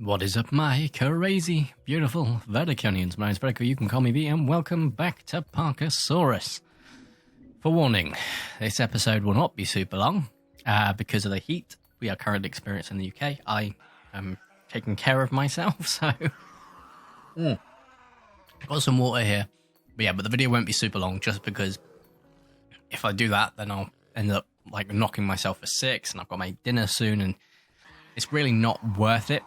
What is up, my crazy, beautiful Verticonians? My name's Vertico, you can call me V, and welcome back to Parkasaurus. For warning, this episode will not be super long, because of the heat we are currently experiencing in the UK. I am taking care of myself, so... Got some water here. But the video won't be super long, just because if I do that, then I'll end up, knocking myself for 6, and I've got to make dinner soon, and it's really not worth it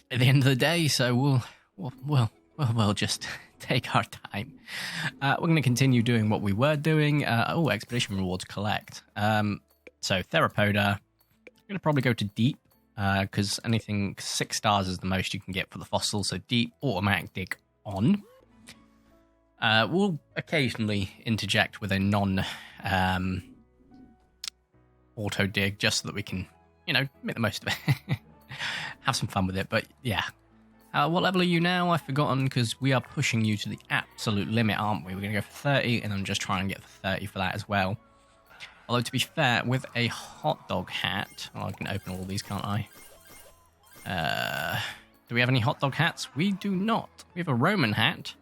at the end of the day, so we'll just take our time. We're going to continue doing what we were doing. Expedition rewards collect. So Theropoda, I'm going to probably go to deep, because anything 6 stars is the most you can get for the fossil, so deep, automatic dig on. We'll occasionally interject with a auto dig, just so that we can, make the most of it. Have some fun with it, but yeah. What level are you now? I've forgotten, because we are pushing you to the absolute limit, aren't we? We're going to go for 30, and I'm just trying to get for 30 for that as well. Although, to be fair, with a hot dog hat... I can open all these, can't I? Do we have any hot dog hats? We do not. We have a Roman hat,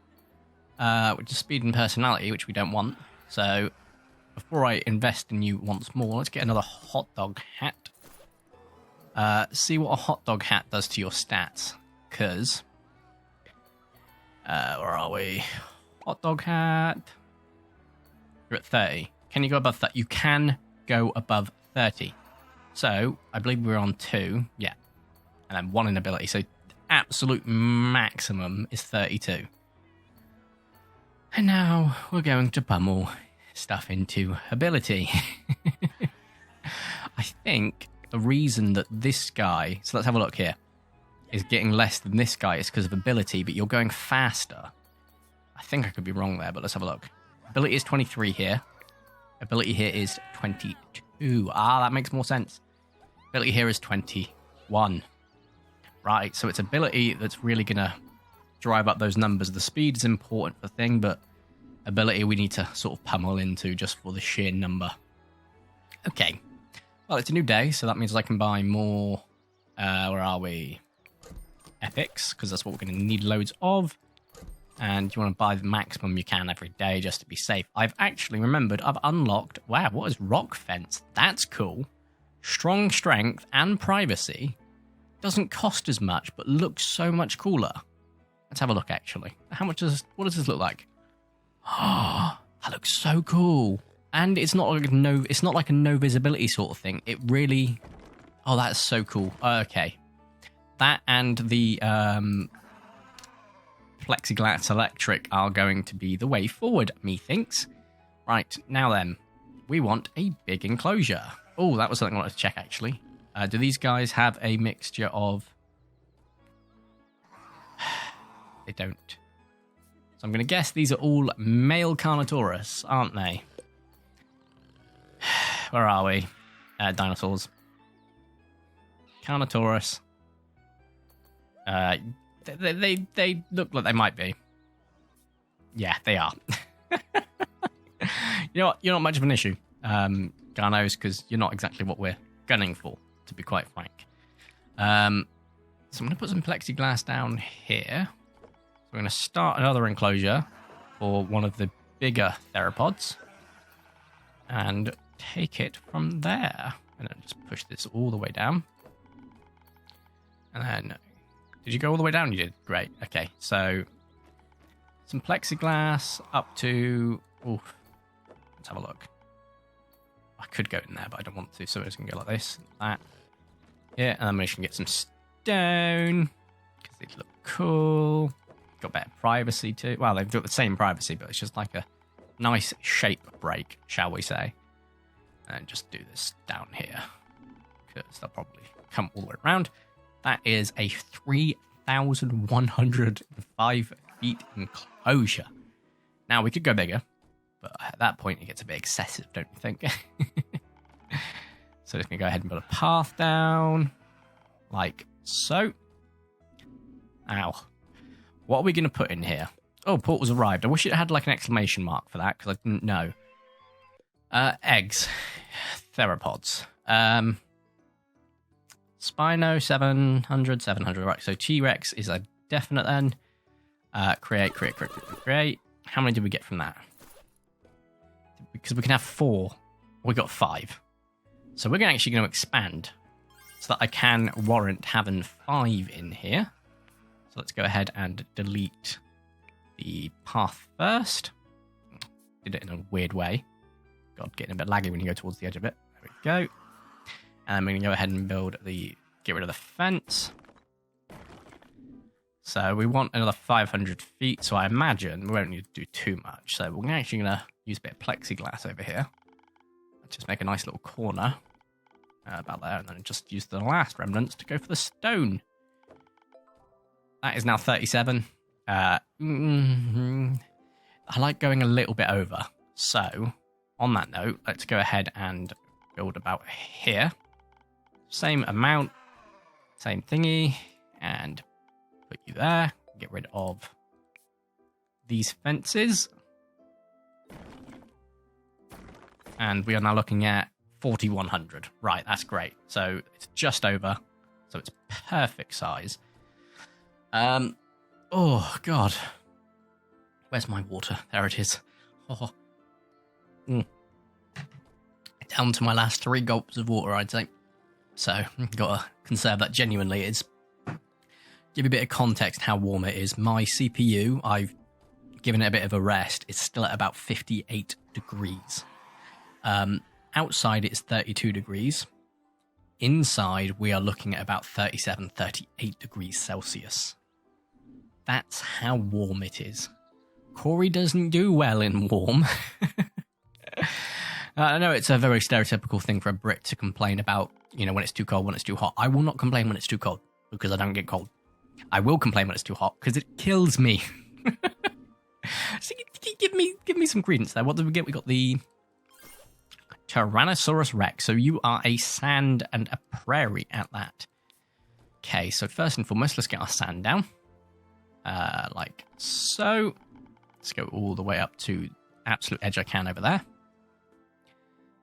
which is speed and personality, which we don't want. So, before I invest in you once more, let's get another hot dog hat. See what a hot dog hat does to your stats, because... where are we? Hot dog hat... You're at 30. Can you go above that? You can go above 30. So, I believe we're on 2. Yeah. And then 1 in ability. So, absolute maximum is 32. And now, we're going to pummel stuff into ability. I think... the reason that this guy, so let's have a look here, is getting less than this guy is because of ability, but you're going faster. I think I could be wrong there, but let's have a look. Ability is 23 here. Ability here is 22. That makes more sense. Ability here is 21. Right, so it's ability that's really going to drive up those numbers. The speed is important for the thing, but ability we need to sort of pummel into just for the sheer number. Okay. Well, it's a new day, so that means I can buy more, where are we? Epics, because that's what we're going to need loads of. And you want to buy the maximum you can every day just to be safe. I've actually remembered, I've unlocked, wow, what is Rock Fence? That's cool. Strong strength and privacy. Doesn't cost as much, but looks so much cooler. Let's have a look, actually. What does this look like? Oh, that looks so cool. And it's not like a no visibility sort of thing. It really... Oh, that's so cool. Okay. That and the plexiglass electric are going to be the way forward, methinks. Right, now then. We want a big enclosure. Oh, that was something I wanted to check, actually. Do these guys have a mixture of... They don't. So I'm going to guess these are all male Carnotaurus, aren't they? Where are we? Dinosaurs. Carnotaurus. They look like they might be. Yeah, they are. You know what? You're not much of an issue, Garnos, because you're not exactly what we're gunning for, to be quite frank. So I'm going to put some plexiglass down here. So we're going to start another enclosure for one of the bigger theropods. And take it from there. And then just push this all the way down. And then... Did you go all the way down? You did. Great. Okay, so... some plexiglass up to... Oof. Let's have a look. I could go in there, but I don't want to, so I'm just going to go like this. That. Yeah, and then we can get some stone. Because they look cool. Got better privacy too. Well, they've got the same privacy, but it's just like a nice shape break, shall we say. And just do this down here, because they'll probably come all the way around. That is a 3,105 feet enclosure. Now, we could go bigger, but at that point, it gets a bit excessive, don't you think? So just going to go ahead and put a path down, like so. Ow. What are we going to put in here? Oh, portal's arrived. I wish it had like an exclamation mark for that, because I didn't know. Eggs. Theropods. Spino, 700, 700. Right, so T-Rex is a definite then. Create. How many did we get from that? Because we can have 4. We got 5. So we're actually going to expand so that I can warrant having 5 in here. So let's go ahead and delete the path first. Did it in a weird way. God, getting a bit laggy when you go towards the edge of it. There we go. And we're going to go ahead and get rid of the fence. So we want another 500 feet, so I imagine we won't need to do too much. So we're actually going to use a bit of plexiglass over here. Just make a nice little corner about there, and then just use the last remnants to go for the stone. That is now 37. I like going a little bit over. So, on that note, let's go ahead and build about here. Same amount, same thingy, and put you there. Get rid of these fences. And we are now looking at 4,100. Right, that's great. So it's just over. So it's perfect size. Oh, God. Where's my water? There it is. Oh. Down to my last 3 gulps of water, I'd say. So, got to conserve that genuinely. It's give you a bit of context how warm it is. My CPU, I've given it a bit of a rest. It's still at about 58 degrees. Outside, it's 32 degrees. Inside, we are looking at about 37, 38 degrees Celsius. That's how warm it is. Corey doesn't do well in warm. I know it's a very stereotypical thing for a Brit to complain about, when it's too cold, when it's too hot. I will not complain when it's too cold, because I don't get cold. I will complain when it's too hot, because it kills me. So give me some credence there. What did we get? We got the Tyrannosaurus Rex. So you are a sand and a prairie at that. Okay, so first and foremost, let's get our sand down. Like so. Let's go all the way up to absolute edge I can over there.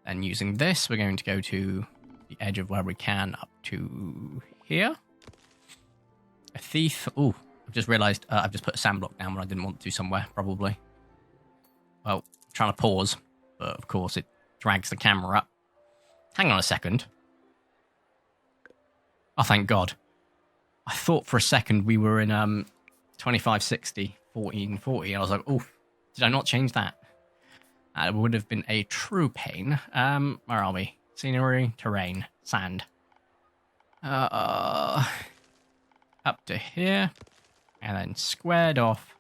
Then using this, we're going to go to the edge of where we can up to here. A thief. Oh, I've just realised I've just put a sand block down when I didn't want to somewhere, probably. Well, I'm trying to pause, but of course it drags the camera up. Hang on a second. Oh, thank God. I thought for a second we were in 2560, 1440. I was like, oh, did I not change that? That would have been a true pain. Where are we? Scenery, terrain, sand. Up to here. And then squared off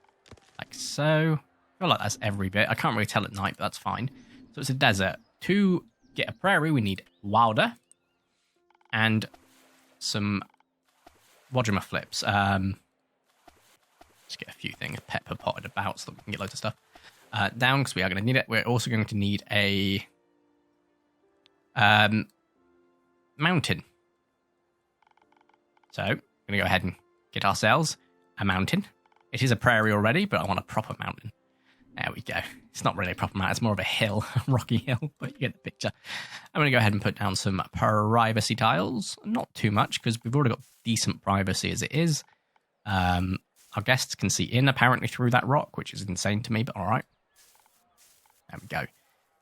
like so. I feel like that's every bit. I can't really tell at night, but that's fine. So it's a desert. To get a prairie, we need wilder and some Wodrima flips. Let's get a few things pepper potted about so that we can get loads of stuff. Down, because we are going to need it. We're also going to need a mountain. So, I'm going to go ahead and get ourselves a mountain. It is a prairie already, but I want a proper mountain. There we go. It's not really a proper mountain. It's more of a hill, a rocky hill, but you get the picture. I'm going to go ahead and put down some privacy tiles. Not too much, because we've already got decent privacy as it is. Our guests can see in, apparently, through that rock, which is insane to me, but all right. There we go.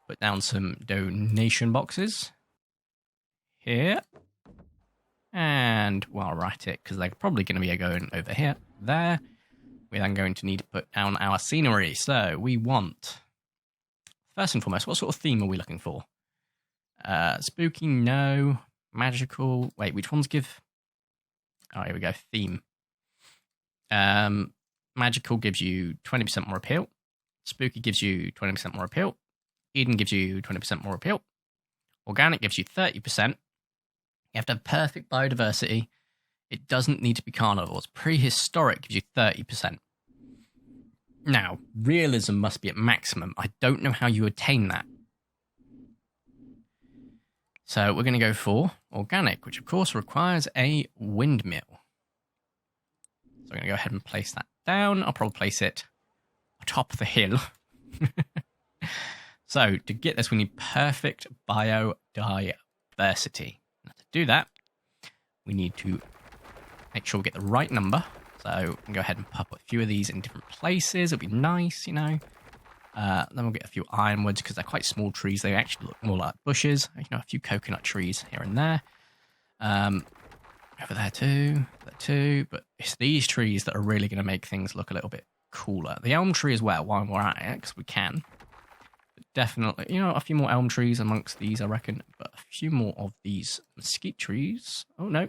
Put down some donation boxes here. And while we're at it, because they're probably going to be going over here, there, we're then going to need to put down our scenery. So we want, first and foremost, what sort of theme are we looking for? Spooky, no. Magical, wait, which ones give? Oh, here we go, theme. Magical gives you 20% more appeal. Spooky gives you 20% more appeal. Eden gives you 20% more appeal. Organic gives you 30%. You have to have perfect biodiversity. It doesn't need to be carnivores. Prehistoric gives you 30%. Now, realism must be at maximum. I don't know how you attain that. So we're going to go for organic, which of course requires a windmill. So I'm going to go ahead and place that down. I'll probably place it atop the hill. So to get this, we need perfect biodiversity. Now, to do that, we need to make sure we get the right number. So we can go ahead and pop a few of these in different places. It'll be nice, you know. Then we'll get a few ironwoods because they're quite small trees. They actually look more like bushes. You know, a few coconut trees here and there. Over there too. But it's these trees that are really going to make things look a little bit cooler. The elm tree as well, while we're at it, because we can. But definitely, you know, a few more elm trees amongst these, I reckon. But a few more of these mesquite trees. Oh, no.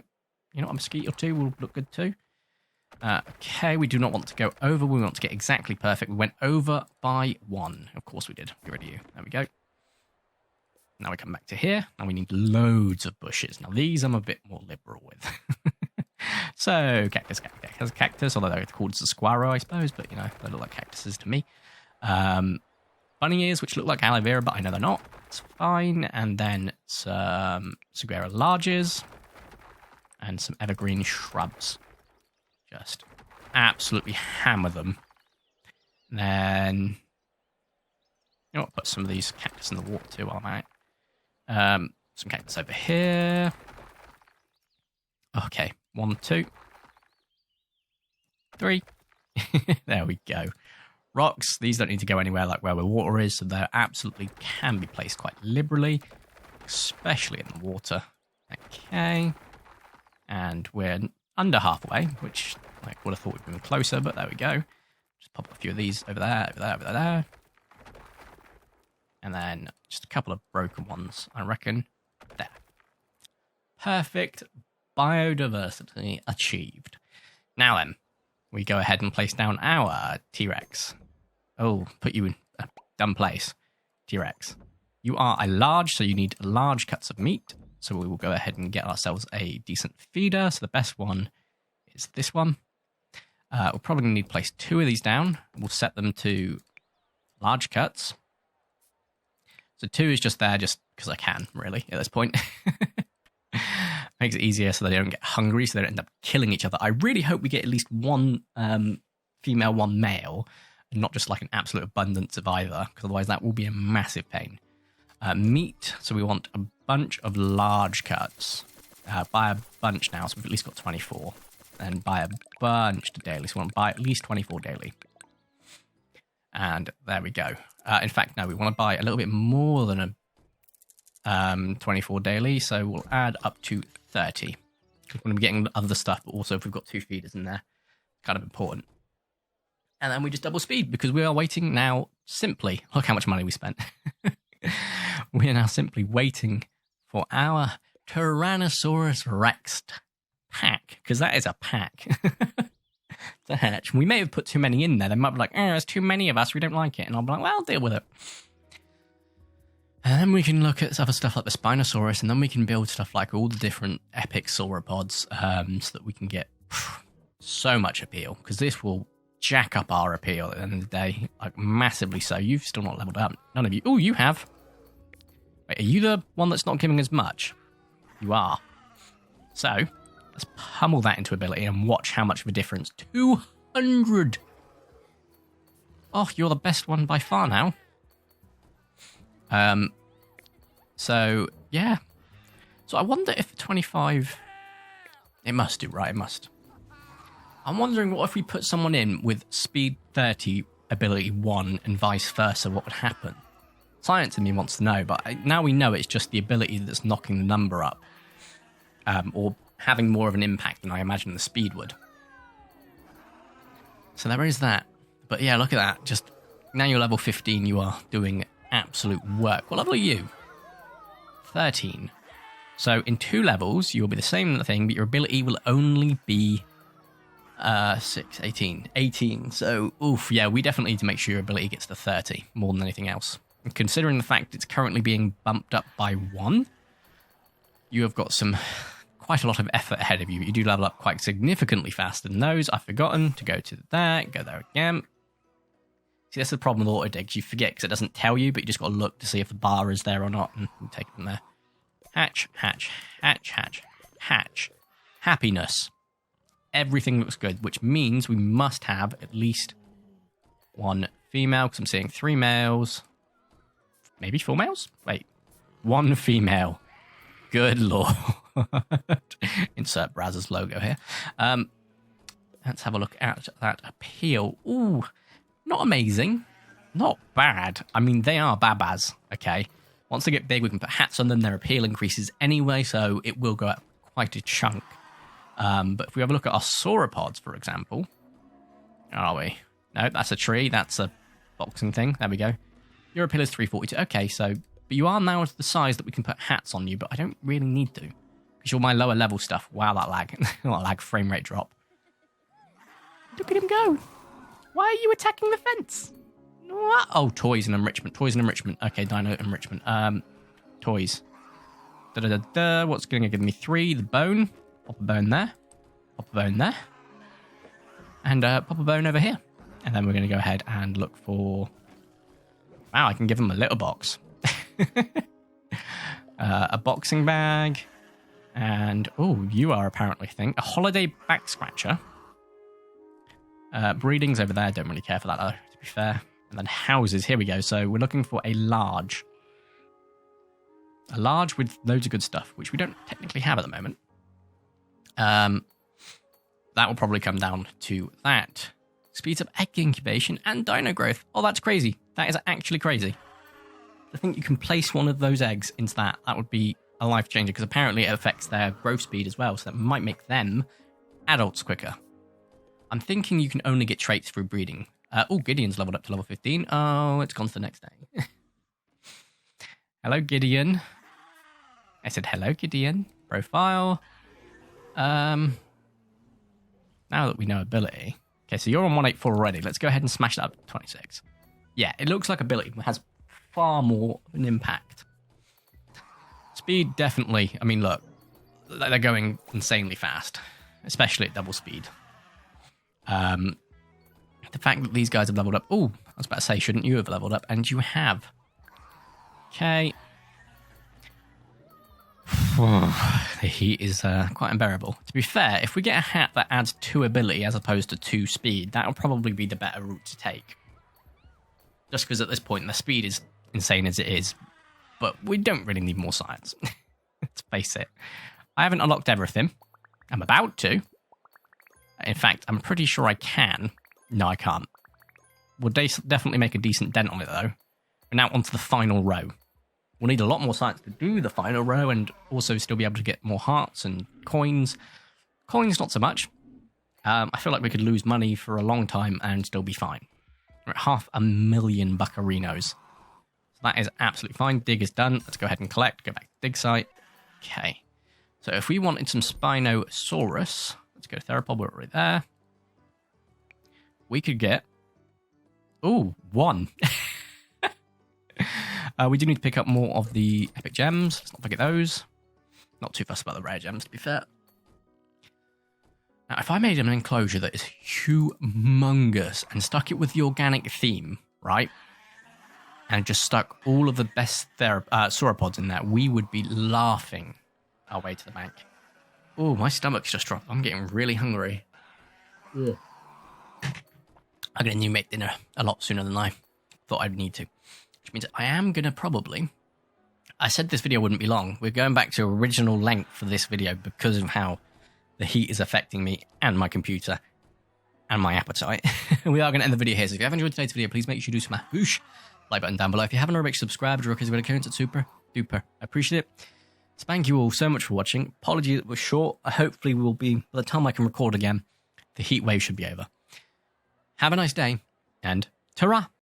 You know, a mesquite or two will look good too. Okay, we do not want to go over. We want to get exactly perfect. We went over by 1. Of course we did. Get rid of you. There we go. Now we come back to here, and we need loads of bushes. Now, these I'm a bit more liberal with. So, cactus, although they're called saguaro, I suppose, but, you know, they look like cactuses to me. Bunny ears, which look like aloe vera, but I know they're not. It's fine. And then some saguaro larges and some evergreen shrubs. Just absolutely hammer them. And then, you know what, put some of these cactus in the water too while I'm at it. Some cactus over here. Okay, 1, 2, 3. There we go. Rocks, these don't need to go anywhere like where the water is, so they absolutely can be placed quite liberally, especially in the water. Okay. And we're under halfway, which I would have thought we'd been closer, but there we go. Just pop a few of these over there. And then just a couple of broken ones, I reckon. There. Perfect biodiversity achieved. Now then, we go ahead and place down our T-Rex. Oh, put you in a dumb place. T-Rex. You are a large, so you need large cuts of meat. So we will go ahead and get ourselves a decent feeder. So the best one is this one. We're probably going to need to place 2 of these down. We'll set them to large cuts. So 2 is just there just because I can, really, at this point. Makes it easier so they don't get hungry, so they don't end up killing each other. I really hope we get at least 1 female, 1 male, and not just like an absolute abundance of either, because otherwise that will be a massive pain. Meat, so we want a bunch of large cuts. Buy a bunch now, so we've at least got 24. And buy a bunch daily, so we want to buy at least 24 daily. And there we go. In fact, no, we want to buy a little bit more than a 24 daily, so we'll add up to 30. Because we're going to be getting other stuff, but also if we've got 2 feeders in there, kind of important. And then we just double speed, because we are waiting now simply. Look how much money we spent. We are now simply waiting for our Tyrannosaurus Rex pack, because that is a pack to hatch. We may have put too many in there. They might be like, there's too many of us, we don't like it. And I'll be like, well, I'll deal with it. And then we can look at other stuff like the Spinosaurus, and then we can build stuff like all the different epic sauropods, so that we can get so much appeal, because this will jack up our appeal at the end of the day, like massively so. You've still not leveled up. None of you. Oh, you have. Wait, are you the one that's not giving as much? You are. So, let's pummel that into ability and watch how much of a difference. 200! Oh, you're the best one by far now. So, yeah. So I wonder if 25... It must do, right? It must. I'm wondering what if we put someone in with speed 30, ability 1, and vice versa, what would happen? Science in me wants to know, but now we know it's just the ability that's knocking the number up. Or having more of an impact than I imagine the speed would. So there is that. But yeah, look at that. Just now you're level 15, you are doing absolute work. What level are you? 13. So in 2 levels, you'll be the same thing, but your ability will only be 6, 18. 18. So, oof, yeah, we definitely need to make sure your ability gets to 30 more than anything else. And considering the fact it's currently being bumped up by 1, you have got quite a lot of effort ahead of you. You do level up quite significantly faster than those. I've forgotten to go to there, go there again. See, that's the problem with auto digs. You forget because it doesn't tell you, but you just got to look to see if the bar is there or not, and take it from there. Hatch, hatch, hatch, hatch, hatch. Happiness. Everything looks good, which means we must have at least 1 female, because I'm seeing 3 males. Maybe 4 males? Wait. 1 female. Good lord. Insert browser's logo here. Let's have a look at that appeal. Ooh, not amazing. Not bad. I mean, they are babas, okay? Once they get big, we can put hats on them. Their appeal increases anyway, so it will go up quite a chunk. But if we have a look at our sauropods, for example, where are we? No, that's a tree. That's a boxing thing. There we go. Your appeal is 342. Okay, so... But you are now at the size that we can put hats on you, but I don't really need to. Because you're my lower level stuff. Wow, that lag. That lag frame rate drop. Look at him go. Why are you attacking the fence? What? Oh, toys and enrichment. Toys and enrichment. Okay, dino enrichment. Toys. Da-da-da-da. What's going to give me 3? The bone. Pop a bone there. Pop a bone there. And pop a bone over here. And then we're going to go ahead and look for... Wow, I can give him a litter box. A boxing bag. And, oh, you are apparently a thing. A holiday back scratcher. Breeding's over there. Don't really care for that, though, to be fair. And then houses. Here we go. So we're looking for a large. A large with loads of good stuff, which we don't technically have at the moment. That will probably come down to that. Speeds up egg incubation and dino growth. Oh, that's crazy. That is actually crazy. I think you can place one of those eggs into that. That would be a life changer because apparently it affects their growth speed as well. So that might make them adults quicker. I'm thinking you can only get traits through breeding. Oh, Gideon's leveled up to level 15. Oh, it's gone to the next day. Hello, Gideon. I said, hello, Gideon. Profile. Now that we know ability. Okay, so you're on 184 already. Let's go ahead and smash that up to 26. Yeah, it looks like ability has far more of an impact. Speed, definitely. I mean, look. They're going insanely fast. Especially at double speed. The fact that these guys have leveled up... Oh, I was about to say, shouldn't you have leveled up? And you have. Okay. The heat is quite unbearable. To be fair, if we get a hat that adds 2 ability as opposed to 2 speed, that'll probably be the better route to take. Just because at this point, the speed is insane as it is. But we don't really need more science. Let's face it. I haven't unlocked everything. I'm about to. In fact, I'm pretty sure I can. No, I can't. We'll definitely make a decent dent on it, though. We're now onto the final row. We'll need a lot more science to do the final row and also still be able to get more hearts and coins. Coins, not so much. I feel like we could lose money for a long time and still be fine. We're at 500,000 buccarinos. So that is absolutely fine. Dig is done. Let's go ahead and collect. Go back to dig site. Okay. So if we wanted some Spinosaurus... Let's go to Theropod, we're already there. We could get... Ooh, 1. We do need to pick up more of the epic gems. Let's not forget those. Not too fussed about the rare gems, to be fair. Now, if I made an enclosure that is humongous and stuck it with the organic theme, right? And just stuck all of the best sauropods in there, we would be laughing our way to the bank. Oh, my stomach's just dropped. I'm getting really hungry. Yeah. I'm going to make dinner a lot sooner than I thought I'd need to. Which means I am going to probably... I said this video wouldn't be long. We're going back to original length for this video because of how the heat is affecting me and my computer and my appetite. We are going to end the video here. So if you have enjoyed today's video, please make sure you do smash whoosh like button down below. If you haven't already subscribed, or because you've got a comment, it's super duper. I appreciate it. So thank you all so much for watching. Apologies it was short. Hopefully we'll be, by the time I can record again, the heat wave should be over. Have a nice day, and ta-ra!